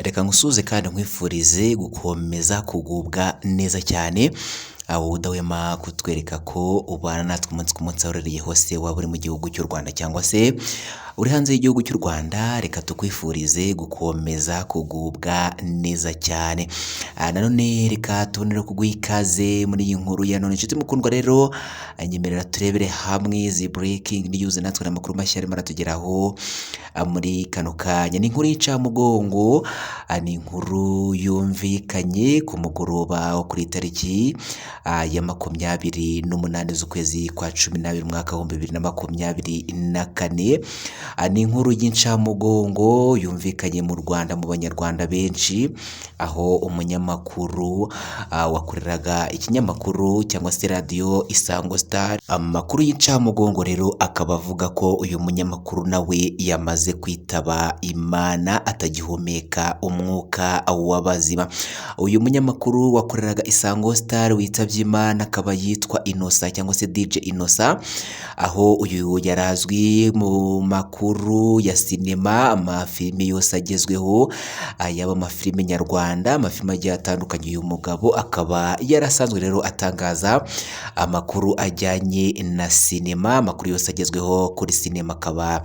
Reka ngusuhuze kandi nkwifurize gukomeza kugubwa neza cyane, wowe udahwema kutwereka ko ubana natwe umunsi ku munsi aho uherereye hose, waba uri mu gihugu cy'u Rwanda cyangwa se uri hanze y'igihugu cy'u Rwanda. Reka tukwifurize gukomeza kugubwa neza cyane. Nanone reka tubonere kuguha ikaze muri iyi nkuru ya none. Inshuti mukundwa rero, nyemerera turebere hamwe izi breaking news, natwe n'amakuru mashya arimo aratugeraho muri kano kanya. Ni inkuru y'incamugongo, ni inkuru yumvikanye ku mugoroba wo kuri tariki ya 28 z'ukwezi kwa 12 umwaka wa 2024. Ni inkuru y'incamugongo yumvikanye mu Rwanda mu banyarwanda benshi, aho umunyamakuru wakoreraga ikinyamakuru cyangwa se radio Isango Star, amakuru y'incamugongo rero akaba avuga ko uyu munyamakuru nawe yamaze kwitaba Imana atagihumeka umwuka w'abazima. Uyu munyamakuru wakoreraga Isango Star witabye Imana akaba yitwa Innocent cyangwa se DJ Innocent, aho uyu yarazwi mu makuru ya sinema, amafilime yose agezweho, yaba amafilime nyarwanda, amafilime agiye atandukanye. Uyu mugabo akaba yarasanzwe rero atangaza amakuru ajyanye na sinema, amakuru yose agezweho kuri sinema akaba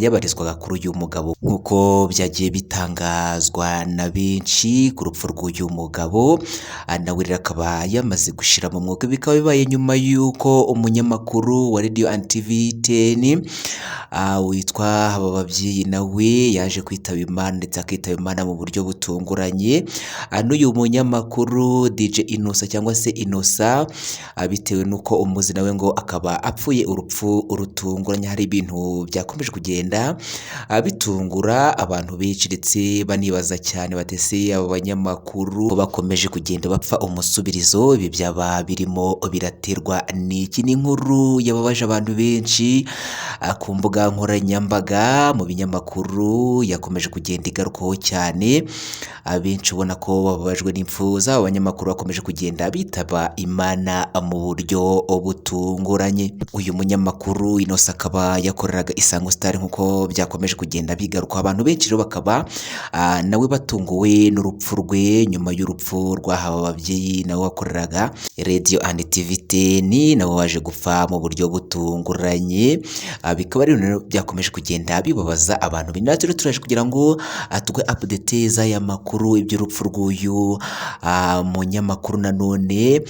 yabarizwaga kuri uyu mugabo, nk'uko byagiye bitangazwa na benshi ku rupfu rw'uyu mugabo. Nawe rero akaba yamaze gushira mu mwuka. Bikaba bibaye nyuma y'uko umunyamakuru wa Radio and TV 10 witwa Habababyeyi nawe yaje kwitaba Imana, ndetse akitaba Imana mu buryo butunguranye. N'uyu munyamakuru DJ Innocent cyangwa se Innocent, bitewe nuko umuzi nawe ngo akaba apfuye urupfu rutunguranye. Hari ibintu byakomeje kugenda bitungura abantu benshi, ndetse banibaza cyane batese aba banyamakuru bakomeje kugenda bapfa umusubirizo, ibi byaba birimo biraterwa n'iki? Ni inkuru yababaje abantu benshi ku mbuga nkoranyambaga, mu binyamakuru yakomeje kugenda igarukaho cyane. Abenshi ubona ko bababajwe n'impfu z'aba banyamakuru bakomeje kugenda bitaba Imana mu buryo butunguranye. Uyu munyamakuru Innocent akaba yakoreraga Isango Star, nk'uko byakomeje kugenda bigaruka. Abantu benshi rero bakaba nawe batunguwe n'urupfu rwe, nyuma y'urupfu rwa Habababyeyi nawe wakoreraga Radio and TV 10, nawe waje gupfa mu buryo butunguranye. Bikaba rero byakomeje kugenda bibabaza abantu. Natwe rero turaje kugira ngo tugwe update z'aya makuru, iby'urupfu rw'uyu munyamakuru nanone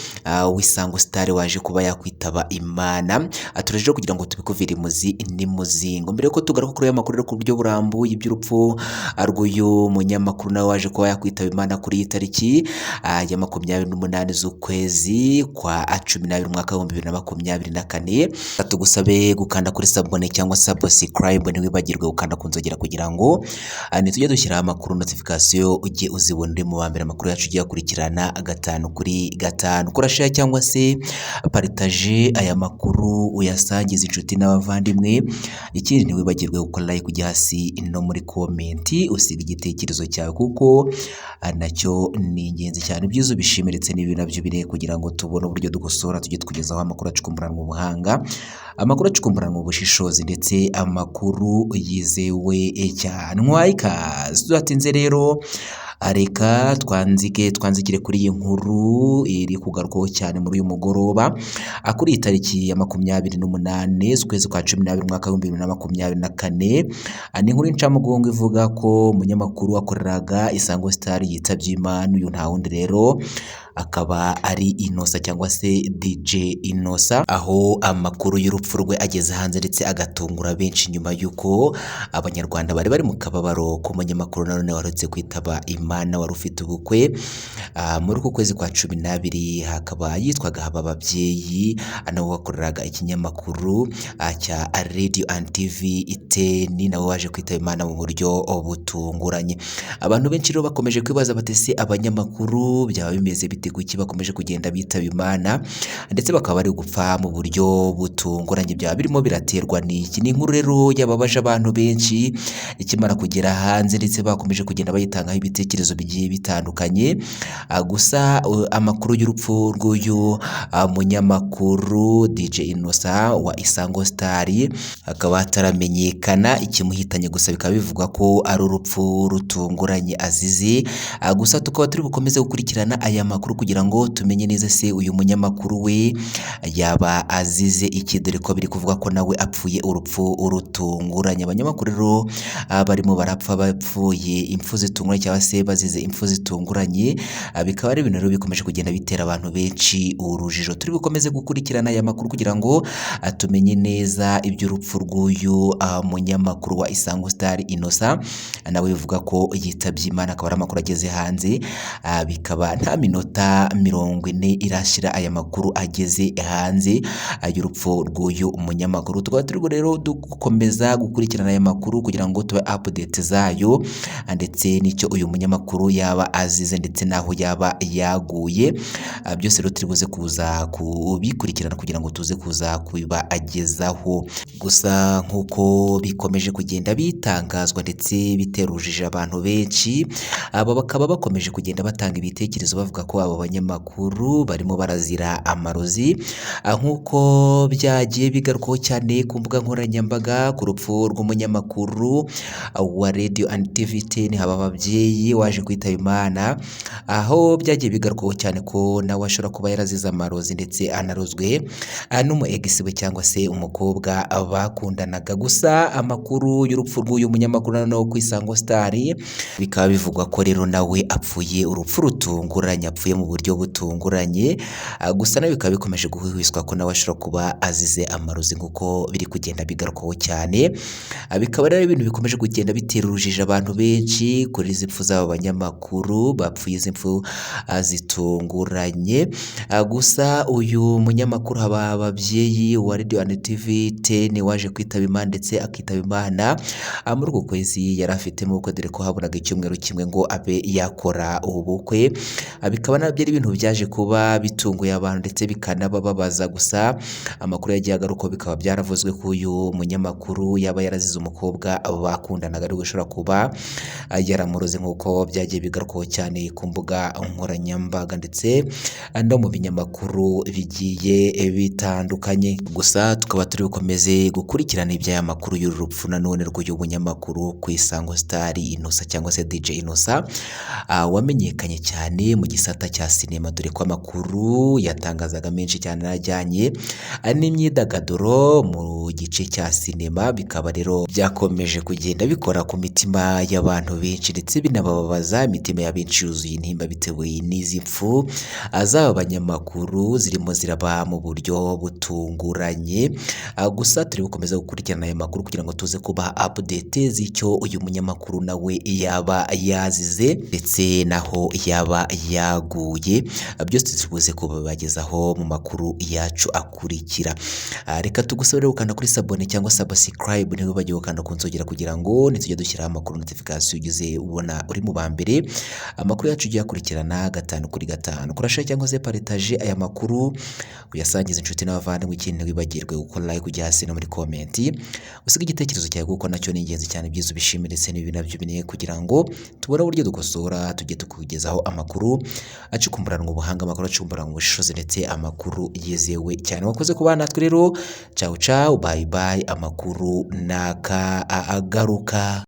w'Isango Star waje kuba yakwitaba Imana. Turaje kugira ngo tubikuvire imuzi n'imuzingo. Mbere yuko tugaruka kuri aya makuru rero ku buryo burambuye iby'urupfu rw'uyu munyamakuru nawe waje kuba yakwitaba Imana kuri iyi tariki ya 28 z'ukwezi kwa 12 umwaka wa 2024, tugusabe gukanda kuri sabone cyangwa subscribe, ntiwibagirwe gukanda ku nzogera kugira ngo nitujye dushyiraho amakuru notification ujye uzibona uri mu bambere amakuru yacu ugiye akurikirana 5 kuri 5. Kora share cyangwa se partage aya makuru uyasangiza inshuti n'abavandimwe. Ikindi ntiwibagirwe gukora like kujya hasi no muri comment usiga igitekerezo cyawe, kuko nacyo ni ingenzi cyane. Ibyiza ubishimiritse n'ibintu nabyo bire kugira ngo tubone uburyo dugosora tujye tukugezaho amakuru acukumburanwa mu buhanga, amakuru acukumburanwa mu bushishozi, ndetse amakuru yizewe cyane. Ikaze tudatinze rero, reka twanzikire kuri iyi nkuru iri kugarukaho cyane muri uyu mugoroba kuri iyi tariki ya 28 z'ukwezi kwa 12 umwaka wa 2024. Ni inkuru y'incamugongo ivuga ko umunyamakuru wakoreraga Isango Star yitabye Imana. Uyu nta wundi rero akaba ari Innocent cyangwa se DJ Innocent, aho amakuru y'urupfu rwe ageze hanze ndetse agatungura benshi, nyuma y'uko abanyarwanda bari mu kababaro ku munyamakuru nanone warutse kwitaba Imana, wari ufite ubukwe muri uku kwezi kwa 12. Hakaba yitwaga Habababyeyi, nawe wakoreraga ikinyamakuru cya Radio and TV 10, nawe waje kwitaba Imana mu buryo butunguranye. Abantu benshi rero bakomeje kwibaza batese abanyamakuru byaba bimeze bite, kuki bakomeje kugenda bitaba Imana ndetse bakaba bari gupfa mu buryo butunguranye? Byaba birimo biraterwa n'iki? Ni inkuru rero yababaje abantu benshi ikimara kugera hanze, ndetse bakomeje kugenda bayitangaho ibitekerezo ibitekerezo bigiye bitandukanye. Gusa amakuru y'urupfu rw'uyu munyamakuru DJ Innocent wa Isango Star akaba ataramenyekana ikimuhitanye, gusa bikaba bivugwa ko ari urupfu rutunguranye azize. Gusa tukaba turi bukomeze gukurikirana aya makuru kugira ngo tumenye neza se uyu munyamakuru we yaba azize iki, dore ko biri kuvuga ko nawe apfuye urupfu rutunguranye. Abanyamakuru rero barimo barapfa bapfuye impfu zitunguranye cyangwa se bazize impfu zitunguranye, bikaba ari ibintu rero bikomeje kugenda bitera abantu benshi urujijo. Turi bukomeze gukurikirana aya makuru kugira ngo tumenye neza iby'urupfu rw'uyu munyamakuru wa Isango Star Innocent, nawe bivuga ko yitabye Imana. Akaba ari amakuru ageze hanze, bikaba nta minota 40 irashira aya makuru ageze hanze y'urupfu rw'uyu munyamakuru. Tukaba turi rero dukomeza gukurikirana aya makuru kugira ngo tube update zayo, ndetse n'icyo uyu munyamakuru yaba azize ndetse naho yaba yaguye. Byose rero turi buze kuza kubikurikirana kugira ngo tuze kuza kubibagezaho. Gusa nk'uko bikomeje kugenda bitangazwa ndetse bitera urujijo abantu benshi, aba bakaba bakomeje kugenda batanga ibitekerezo bavuga ko abo banyamakuru barimo barazira amarozi, nk'uko byagiye bigarukaho cyane ku mbuga nkoranyambaga ku rupfu rw'umunyamakuru wa Radio and TV 10 Habababyeyi waje kwitaba Imana, aho byagiye bigarukaho cyane ko nawe ashobora kuba yarazize amarozi ndetse anarozwe n'umu ex we cyangwa se umukobwa bakundanaga. Gusa amakuru y'urupfu rw'uyu munyamakuru no ku Isango Star bikaba bivugwa ko rero nawe apfuye urupfu rutunguranye, apfuye mu buryo butunguranye. Gusa nawe bikaba bikomeje guhwihwiswa ko nawe ashobora kuba azize amarozi nk'uko biri kugenda bigarukaho cyane. Bikaba rero ibintu bikomeje kugenda bitera urujijo abantu benshi kuri izi mpfu z'aba banyamakuru bapfuye izi mpfu zitunguranye. Gusa uyu munyamakuru Habababyeyi wa Radio and TV 10 waje kwitaba Imana ndetse akitaba Imana muri uko kwezi yari afitemo ubukwe, dore ko haburaga icyumweru kimwe ngo abe yakora ubukwe. Bikaba nabyo ari ibintu byaje kuba bitunguye abantu ndetse bikanabababaza. Gusa amakuru yagiye agaruka bikaba byaravuzwe ko uyu munyamakuru yaba yarazize umukobwa bakundanaga ari gushobora kuba yaramuroze, nk'uko byagiye bigarukaho cyane ku mbuga nkoranyambaga ndetse no mu binyamakuru bigiye bitandukanye. Gusa tukaba turi bukomeze gukurikirana iby'aya makuru y'urupfu nanone rw'uyu munyamakuru ku Isango Star Innocent cyangwa se DJ Innocent, wamenyekanye cyane mu gisata cya sinema, dore ko amakuru yatangazaga menshi cyane ajyanye n'imyidagaduro mu gice cya sinema. Bikaba rero byakomeje kugenda bikora ku mitima y'abantu benshi ndetse binababaza, imitima ya benshi yuzuye intimba bitewe n'izi mpfu z'aba banyamakuru zirimo ziraba mu buryo butunguranye. Gusa turi bukomeza gukurikirana aya makuru kugira ngo tuze kuba update z'icyo uyu munyamakuru nawe yaba yazize ndetse naho yaba yaguye. Byose tubuze kubagezaho mu makuru yacu akurikira. Reka tugusabire gukanda kuri sabone cyangwa subscribe, niba bagiye gukanda ku nzogera kugira ngo nitujye dushyiraho amakuru notification ugize ubona uri mu bambere amakuru yacu ugiye akurikirana 5 kuri 5. Kurasha cyangwa se partage aya makuru uyasangiza inshuti n'abavandimwe, ikindi wibagirwe gukora like ujya hasi no muri comment usiga igitekerezo cyawe kuko nacyo ni ingenzi cyane, byiza ubishimire ndetse n'ibi nabyo bineye kugira ngo tubone uburyo dukosora tujye tukugezaho amakuru acukumburanwa ubuhanga, amakuru acumburanwa ubushobozi ndetse amakuru yizewe cyane. Wakoze kubana natwe rero, ciao ciao, bye bye, amakuru naka agaruka.